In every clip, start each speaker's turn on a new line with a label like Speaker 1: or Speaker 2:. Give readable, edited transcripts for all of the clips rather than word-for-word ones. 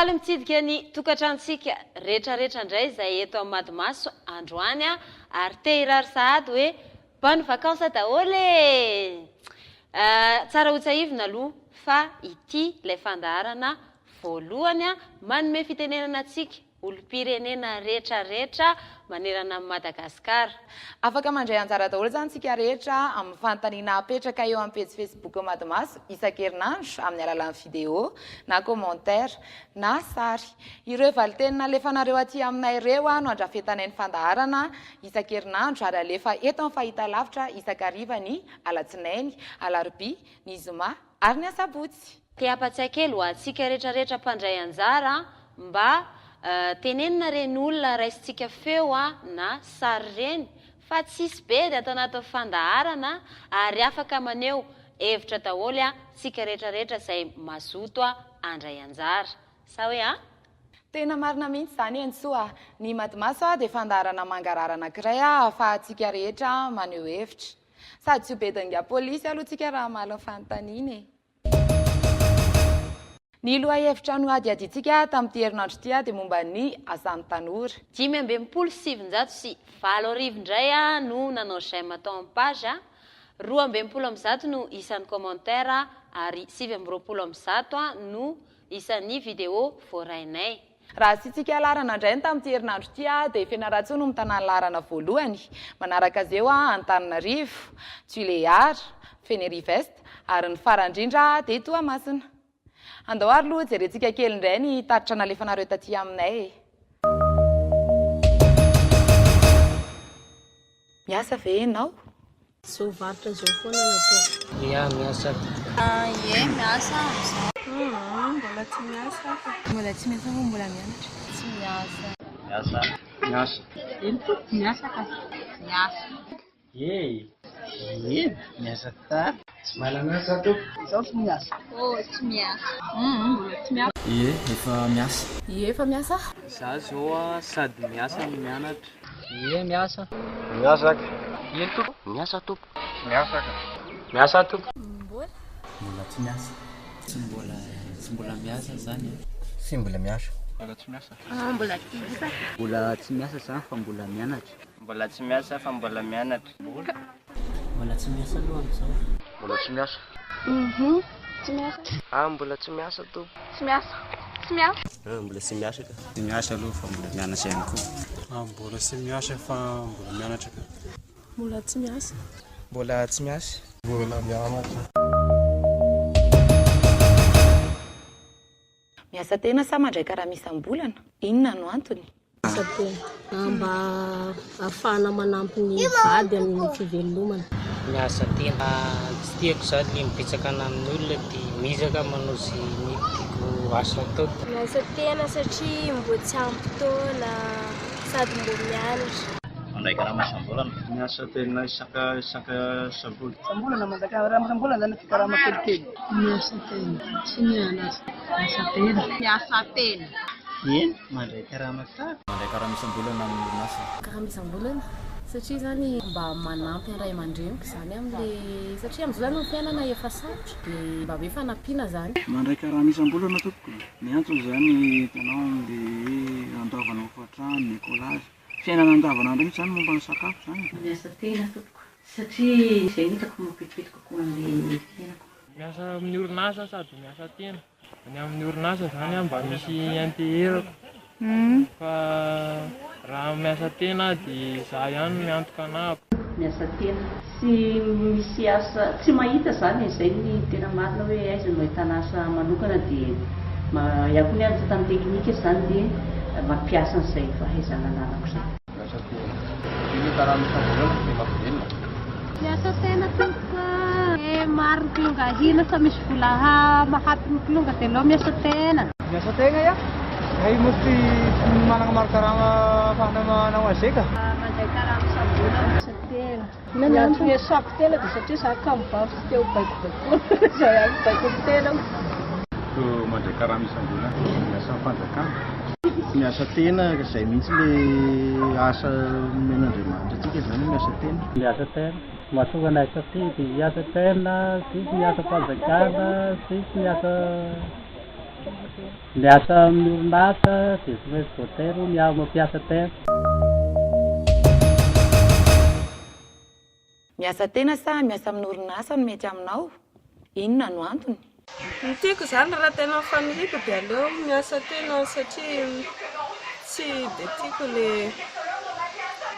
Speaker 1: faly mitsidika ny tokantrantsika rehetrarehetra indray izay eto amin'ny Madimaso androany ary te hirary sahady hoe bonne vacances daholo tsara ho tsahivina aloha fa ity ilay fandaharana voalohany manome fitenenana antsika olom-pirenena rehetrarehetra manerana Madagasikara.
Speaker 2: Afaka mandray anjara daholo zany tsika rehetra amin'ny fanontaniana apetraka eo amin'ny page Facebook Madimaso isan-kerinandro amin'ny alalan'ny vidéo na commentaire na sary. Ireo valitenina alefanareo aty aminay ireo no andrafetanay ny fandaharana isan-kerinandro ary alefa eto amin'ny fahitalavitra isan-kariva ny alatsinainy, alarobia, ny zoma ary ny asabotsy.
Speaker 1: Te hampatsiakely ho antsika rehetrarehetra mpandray anjara mba tenenina reny olona raisintsika feo na sary reny fa tsisy be dia atao anaty fandaharana ary afaka maneho hevitra daholo tsika rehetrarehetra izay mazoto andray anjara. Sa hoe
Speaker 2: tena marina mihitsy izany Ensoa, ny Madimaso dia fandaharana mangarara anankiray ahafahantsika rehetra maneho hevitra. Sady tsy ho bedinga polisy aloha tsika raha maliny fanontaniana. Ny lohahevitra no adiadintsika tamin'ity herinandro ity dia momba ny asan'ny tanora. 5,707 indray no nanao j'aime tao amin'ny page, 2,9 no isan'ny commentaire ary 7,9 no isan'ny vidéo voarainay. Raha sitsika larana indray tamin'ity herinandro ity dia Fianarantsoa no mitana ny larana voalohany, manaraka azy eo Antananarivo, Tuléar, Fenerive-Est ary ny farany indrindra dia Toamasina. Andao ary aloha jerentsika kely indray ny taritra nalefanareo taty aminay. Miasa ve ianao?
Speaker 3: Zao varotra zao foana natao.
Speaker 4: Miasa.
Speaker 3: Miasa.
Speaker 2: Mbola tsy miasa. Mbola tsy miasa moa mbola mianatra.
Speaker 3: Tsy miasa.
Speaker 4: Miasa.
Speaker 3: Miasa ka. Miasa.
Speaker 4: Miasa ta. Mala miasa to.
Speaker 3: Zao tsy miasa. Tsy miasa. Mbola tsy miasa.
Speaker 4: Efa miasa.
Speaker 2: Efa miasa?
Speaker 4: Za zao sady miasa no mianatra. Miasa.
Speaker 5: Miasa ka.
Speaker 4: To. Miasa to.
Speaker 5: Miasa ka.
Speaker 4: Miasa to.
Speaker 5: Mbola tsy miasa.
Speaker 4: Tsy mbola miasa zany.
Speaker 5: Sy mbola miasa.
Speaker 4: Mbola tsy miasa.
Speaker 3: Mbola tsy miasa.
Speaker 4: Mbola tsy miasa zany fa mbola mianatra. Mbola tsy miasa fa mbola mianatra. Mbola tsy miasa aloha am'zao.
Speaker 5: Mbola tsy miasa.
Speaker 3: Tsy miasa.
Speaker 5: Mbola tsy miasa to.
Speaker 3: Tsy miasa. Tsy miasa.
Speaker 5: Mbola tsy miasa ka.
Speaker 4: Tsy miasa aloha fa mbola mianatra ihany koa.
Speaker 5: Mbola tsy miasa fa mbola mianatra ka.
Speaker 3: Mbola tsy miasa.
Speaker 5: Mbola tsy miasa. Mbola mianatra.
Speaker 2: Miasa tena sa mandray karaha misy ambolana? Inona no antony?
Speaker 3: Miasa tena. Mba ahafahana manampy ny vady amin'ny fivelomana.
Speaker 4: Miasa tena. Tsy tiako zany mipetsaka amin'ny olona dia mizaka manao izay ny tiako asa atao.
Speaker 6: Miasa tena satria mbo tsy ampy taona sady mbo mianatra.
Speaker 4: Mandray karaha masambolana. Miasa tena isaka sabotsy.
Speaker 3: Sambolana mandray karaha zany fikarama kelikely. Miasa tena. Tsy mianatra. Miasa tena. Miasa tena.
Speaker 4: Mandray karaha tsara.
Speaker 5: Mandray karaha misambolana amin'ny orinasa.
Speaker 7: Karaha misambolana satria zany mba manampy an ray aman-dreniko zany amin'le satria amin'izao zany ny fiainana efa sarotra dia mba hoe fanampiana zany.
Speaker 8: Mandray karaha misambolana tompoko. Ny antony zany hitanao amin'le andavanao ofatrano, ny écolage. Fiainana andavanandro mihitsy zany momba ny sakafo zany.
Speaker 7: Miasa tena tompoko satria izay hitako mapetipetika kokoa amin'le fiainako.
Speaker 9: Miasa amin'ny orinasa sady miasa tena. Any amin'ny orinasa zany mba misy anteherako. Fa raha miasa tena dia za ihany miantoka anako.
Speaker 10: Miasa tena. Tsy misy asa tsy mahita zany izay ny tena marina hoe aiza no ahitana asa manokana dia ihako ny amin'ny tamin'ny teknika zany dia mampiasa an'izay fahaizana ananako zany.
Speaker 5: Miasa tena. Ny karaha misambolana dia mahavelona.
Speaker 6: Miasa tena tompoko. Maro ny kilongahina fa misy vola mahampy ny kilonga dia aleo miasa tena.
Speaker 8: Miasa tena ya? Ay mesti manang markarama manao azeka.
Speaker 6: Mandray karaha misambolana. Miasa tena.
Speaker 3: Miantso miasako tena dia satria za kamivavy teo baikobaikoa. Zay ihany baikoba tena.
Speaker 5: Mandray karaha misambolana. Miasa fanjakana. Miasa tena izay mihitsy le asa men'Andriamanitra tsika zany miasa tena.
Speaker 4: Miasa tena. Mahatonga anay taty dia miasa tena, sisy miasa fanjakana, sisy miasa
Speaker 11: Miasa amin'ny orinasa dia tsy maintsy voatery miaro mampiasa tena.
Speaker 12: Miasa tena sa miasa amin'ny orinasa no mety aminao? Inona no antony?
Speaker 13: Ny tiako izany raha tena mifaniriko dia aleo miasa tena satria tsy dia tiako ilay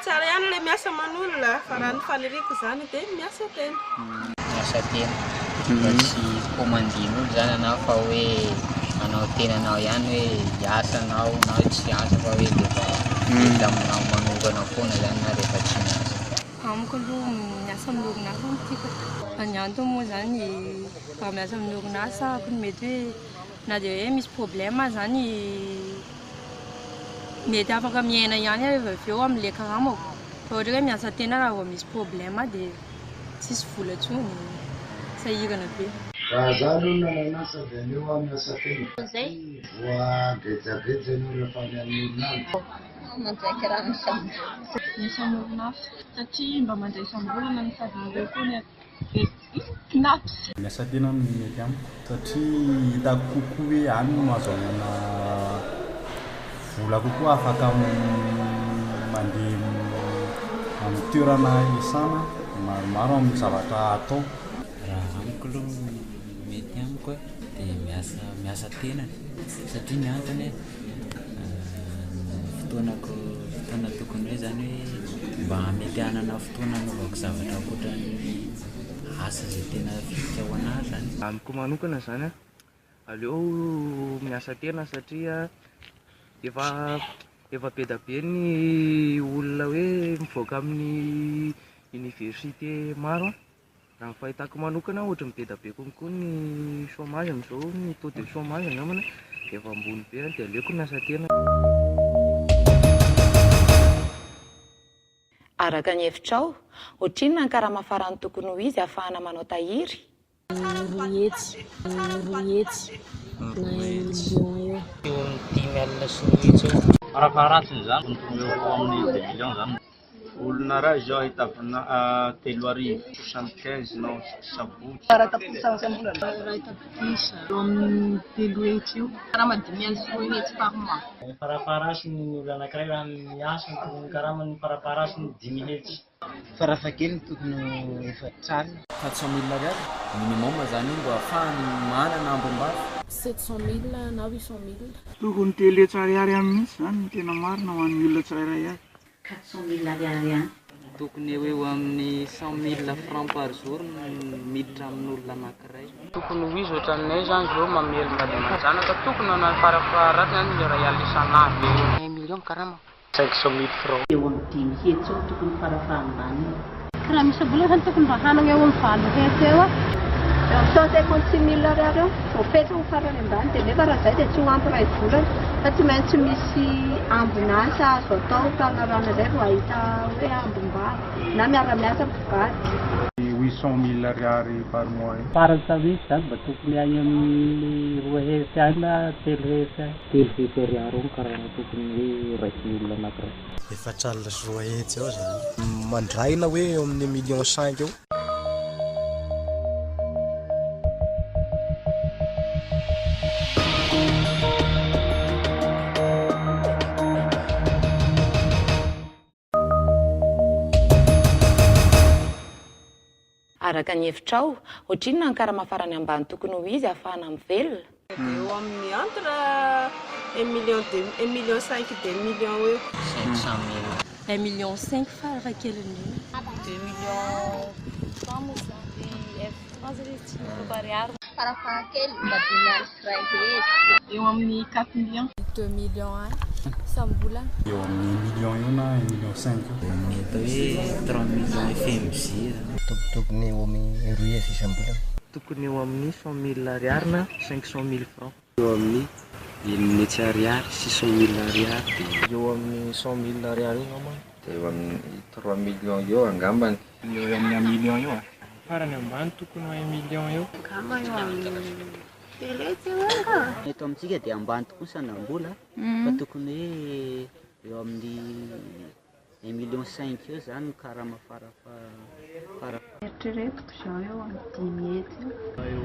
Speaker 13: tsara ihany ilay miasa aman'olona fa raha ny faniriko izany dia miasa tena.
Speaker 14: Miasa tena mba tsy komandian'olo izany anao fa hoe anao tenanao ihany hoe hiasanao na tsy asa fa hoe rehefa mety aminao manokana foana izany na rehefa tsy miasa.
Speaker 15: Amiko aloha miasa amin'ny orinasa no tiako. Ny antony moa izany raha miasa amin'ny orinasa mety hoe na dia hoe misy problème izany mety afaka miaina ihany rehefa avy eo amin'ilay karamako. Fa ohatra hoe miasa tena raha vao misy problème dia tsisy vola intsony, sahirana be.
Speaker 16: Raha zaho aloha nananasa dia aleo aho miasa tena. Voagejageja ny olona fa ny amin'ny orinasa.
Speaker 6: Mandraiky raha miasa amin'ny orinasa satria mba mandray isam-bolana no sady ireo koa ny knaps.
Speaker 5: Miasa tena amin'ny mety amiko satria hitako kokoa hoe any no ahazoana vola kokoa afaka mandeha amin'ny toerana isana maromaro amin'ny zavatra atao.
Speaker 17: Raha amiko aloha mety amiko dia miasa tena satria ny antony fotoana tokony hoe zany hoe mba mety hanana fotoana anaovako zavatra ankoatran'ny asa izay tena fika ho anahy zany.
Speaker 8: Amiko manokana zany aleo miasa tena satria efa be da be ny olona hoe mivoaka amin'ny université maro. Raha ny fahitako manokana ohatra be da be konkoa ny chômage amin'izao, ny taux de chômage angambana efa ambony be dia aleoko miasa tena.
Speaker 12: Araka ny hevitrao, ohatrinona ny karama farany tokony ho izy ahafahana manao tahiry?
Speaker 7: Roy hetsy na 1 million eo.
Speaker 4: Eo amin'ny 10,000 sy 1 hetsy eo.
Speaker 5: Farafaratsiny izany tokony eo amin'ny 2 millions izany. Olona raha izao ahitavana 3,75 na sabotsy.
Speaker 3: Araka mpisasambolana raha hitavisa eo amin'ny 3 hetsy eo. Karama 5,000 hetsy par mois.
Speaker 4: Farafaharasiny ny olona anankiray raha miasa ny karamany farafaharasiny 10,000 hetsy.
Speaker 14: Farafahakeliny tokony efa tsara
Speaker 17: 400,000 ariary minimum zany mba ahafahany manana ambom-bava.
Speaker 7: 700,000 na 800,000.
Speaker 8: Tokony telo tsara ariary mihitsy zany ny tena marina ho an'ny olona tsirairay avy.
Speaker 10: 400,000 ariary ihany.
Speaker 18: Tokony eo amin'ny 100,000 francs par jour miditra amin'olona anankiray.
Speaker 9: Tokony ho izy ohatran'izay zany zao mamelona dia manjanaka tokony anany farafaharasy zany ilay ray alina isan'andro. 1 million karama. 500,000 francs.
Speaker 10: Eo amin'ny 5 hetsy eo tokony farafahambany.
Speaker 6: Raha misy vola zany tokony mba hanana eo amin'ny 20 hetsy eo.
Speaker 3: Atao 56,000 ariary eo, voapetraka ny farany ambany dia nefa raha izay dia tsy ho ampy ray volana fa tsy maintsy misy ambon'asa azo atao fanarana izay vao ahita hoe ambom-bava na miara-miasa mpivady.
Speaker 5: 800,000 ariary par mois.
Speaker 11: Farany samitsy zany mba tokony any amin'ny 2 hetsy any na 3 hetsy any. 3 hetsy ariary eo karama tokony hoe raiky olona anankiray.
Speaker 19: Efatra alina sy 2 hetsy eo zany. Mandraina hoe eo amin'ny 1,5 million eo.
Speaker 12: Araka ny hevitrao, ohatrinona ny karama farany ambany tokony ho izy ahafahana mivelona?
Speaker 13: Eo amin'ny entre 1,5 million de 1 million eo.
Speaker 14: 500,000.
Speaker 15: 1,5 million farafahakeliny.
Speaker 6: 2 millions francs farafahakely mba 10,000 francs hetsy.
Speaker 3: Eo amin'ny 4 millions.
Speaker 7: 2 millions any sambolana.
Speaker 5: Eo amin'ny 1 million eo na 1,5 million.
Speaker 17: Atao hoe 3 millions FMJ.
Speaker 19: Tokony eo amin'ny 2 hetsy isam-bolana.
Speaker 18: Tokony eo amin'ny 100,000 ariary na 500,000 francs. Eo amin'ny 1 hetsy ariary, 600,000 ariary.
Speaker 9: Eo amin'ny 100,000 ariary eo ngambany.
Speaker 20: Eo amin'ny 3 millions eo angambany.
Speaker 5: Eo amin'ny 1 million eo.
Speaker 9: Farany ambany tokony 1 million eo.
Speaker 6: Kama eo amin'ny 3 hetsy eo anga.
Speaker 18: Eto amintsika dia ambany tokoa sanam-bola fa tokony hoe eo amin'ny 1,5 million eo zany karama
Speaker 3: Eritreretiko izao eo amin'ny 10 hetsy eo.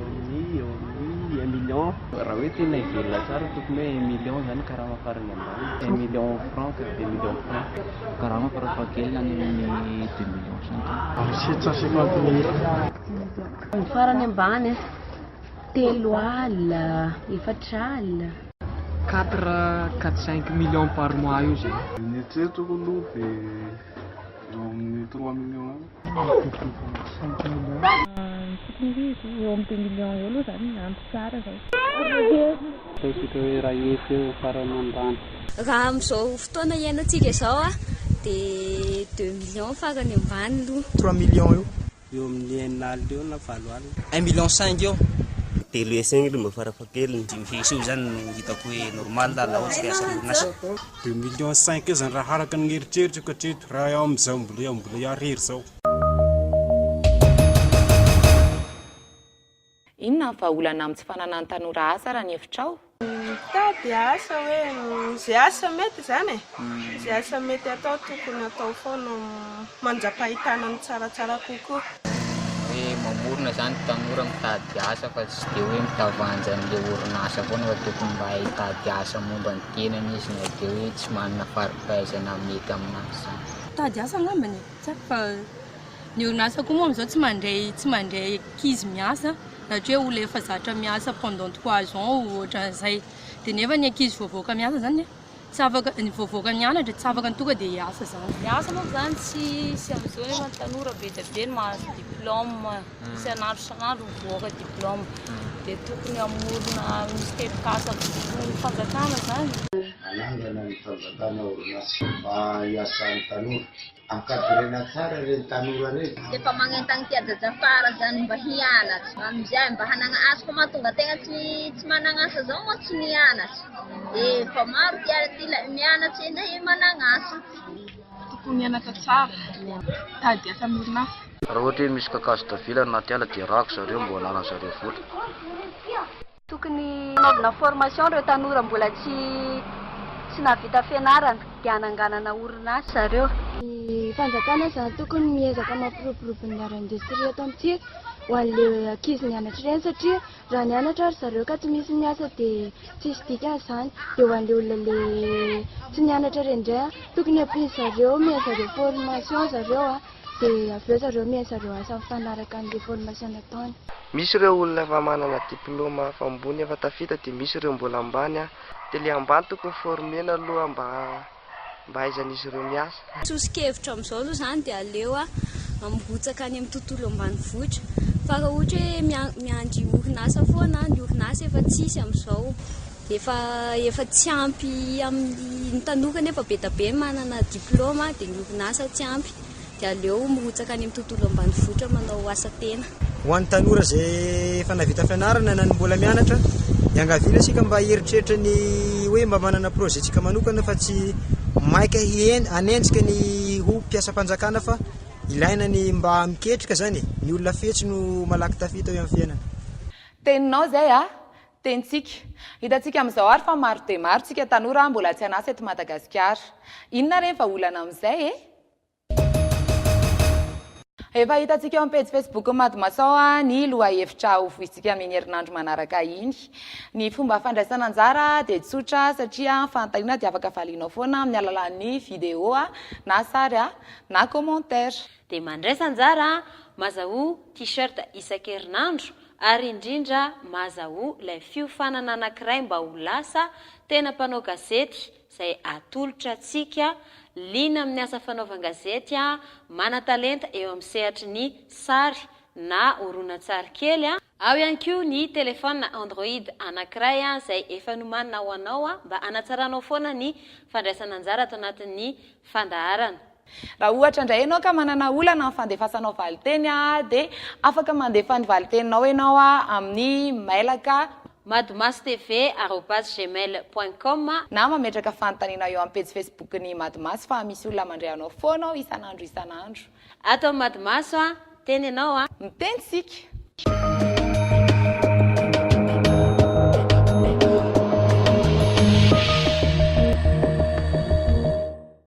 Speaker 8: Eo amin'ny 1 million raha hoe tena ivelona tsara tokony hoe 1 million zany karama farany ambany 1 million franc ka 2 million franc
Speaker 18: karama farafahakelina ny 2 millions
Speaker 5: 750 000
Speaker 3: ny farany ambany 3 alina 4 alina
Speaker 9: 4-5 millions par mois io zay
Speaker 5: ny tretoko aloha dia eo amin'ny 3 millions
Speaker 6: eo amin'ny 2 millions eo aloha zany ampy tsara zay
Speaker 11: ataontsika hoe raha efy eo farany ambany
Speaker 21: raha amin'izao fotoana iainantsika izao a dia 2 millions farany ambany aloha
Speaker 19: 3 millions
Speaker 11: eo amin'ny 9 alina eo na 7 alina
Speaker 22: 1 million 5 eo
Speaker 23: telo esengny mba farafahakeliny mihisy io zany hitako hoe normal da la ohatsy asa orinasa
Speaker 19: 2 millions 5 eo zany raha haraka ny eritreritry katreto raha eo amin'izao mbola ariary zao
Speaker 12: inona ny vahaolana amin'ny tsy fananany tanora asa raha ny hevitrao
Speaker 13: tady asa hoe zay asa mety zany zay asa mety atao tokony atao foana manjam-pahitana ny tsaratsara kokoa
Speaker 14: hoe mamorona zany tanora mitady asa fa tsy dia hoe mitavanja n'ilay orinasa foana fa tokony mba hitady asa momba ny tenany izy na dia hoe tsy manana fari-pahaizana mety aminazy zany
Speaker 15: tady asa angambany tsaka fa ny orinasa koa moa amin'izao tsy mandray ankizy miasa satria olona efa zatra miasa pendant 3 ans ohatran'izay dia nefa ny ankizy voavoaka miasa zany tsy afaka ny voavoaka mianatra tsy afaka ny tonga dia hiasa zany
Speaker 2: miasa moa zany tsy amin'izao nefa ny tanora be dia be no mahazo diplôme isan'andro mivoaka diplôme dia tokony amorona misy tebokasa ny fanjakana zany
Speaker 16: anangana ny fanjakana orinasa mba hiasan'ny tanora ankadrena tsara reny tanora reny
Speaker 3: efa magnentagny tiajajafara zany mba hianatra amizay mba hanana asa fa mahatonga tegna tsy manana asa zao moa tsy nianatra fa maro mianatra eny manana asa
Speaker 6: tokony mianatra tsara tady asa amin'orinasa
Speaker 24: raha ohatra hoe misy kakazo davila anaty ala dia rako zareo mbo hanarany zareo vola
Speaker 3: tokony naovina formation reo tanora mbola tsy navita fianarana dia hananganana orinasa zareo
Speaker 6: ny fanjakana zany tokony miezaka mampiroborobo ny ara-indestria eto amintsika ho an'le ankizy nianatra ireny satria raha nianatra ary zareo ka tsy misy miasa dia tsisy dikany zany dia ho an'le olona le tsy nianatra ireny indray tokony ampiany zareo mihaino zareo formation zareo dia avy eo zareo mihaino zareo asa mifanaraka an'le formation nataony
Speaker 8: misy ireo olona efa manana diplôma fa ambony efa tafita dia misy ireo mbola ambany dia le ambany tokony formena aloha mba haizan'izy ireo miasa
Speaker 21: tsosikevitra amin'izao aloha zany dia aleo mirotsaka any amin'ny tontolo ambanivohitra fa raha ohatra hoe miandry orinasa foana ny orinasa efa tsisy amin'izao efa tsy ampy amin'ny tanora nefa be da be manana diplôma dia ny orinasa tsy ampy dia aleo mirotsaka any amin'ny tontolo ambanivohitra manao asa tena
Speaker 19: ho an'ny tanora zay efa navita fianarana na ny mbola mianatra iangaviana sika mba heritreritra ny hoe mba manana projet tsika manokana fa tsy maika anenjika ny ho mpiasa-panjakana fa ilaina ny mba miketrika zany ny olona fetsy no malaky tafita eo amin'ny fiainana
Speaker 12: teninao zay tenitsika hitantsika amin'izao ary fa maro dia maro tsika tanora mbola tsy anasa eto Madagasikara inona reny vahaolana amin'izay efa hitantsika eo amin'ny page Facebook Madimasao ny lohahevitra ho voizitsika amin'ny herinandro manaraka iny ny fomba fandraisana anjara dia tsotra satria fanontaniana dia afaka valianao foana amin'ny alalan'ny vidéo na sary na commentaire
Speaker 2: dia mandraisa anjara mazaho t-shirt isan-kerinandro ary indrindra mazaho ilay fiofanana anankiray mba ho lasa tena mpanao gazety izay atolotra atsika lina amin'ny asa fanaovan-gazety mana-talenta eo amin'ny sehatry ny sary na horonan-tsary kely ao ihany koa ny telefona Android anankiray izay efa nomanina ho anao mba hanatsaranao foana ny fandraisana anjara ato anatin'ny fandaharana
Speaker 12: raha ohatra indray ianao ka manana olana amin'ny fandefasanao valiteny dia afaka mandefa ny valiteninao ianao amin'ny mailaka
Speaker 2: madomasotv@gmail.com
Speaker 12: na mametraka fanontaniana eo amin'ny page Facebook ny Madomaso fa misy olona mandray anao foana isan'andro
Speaker 2: ato Madomaso teny ianao
Speaker 12: miteny sika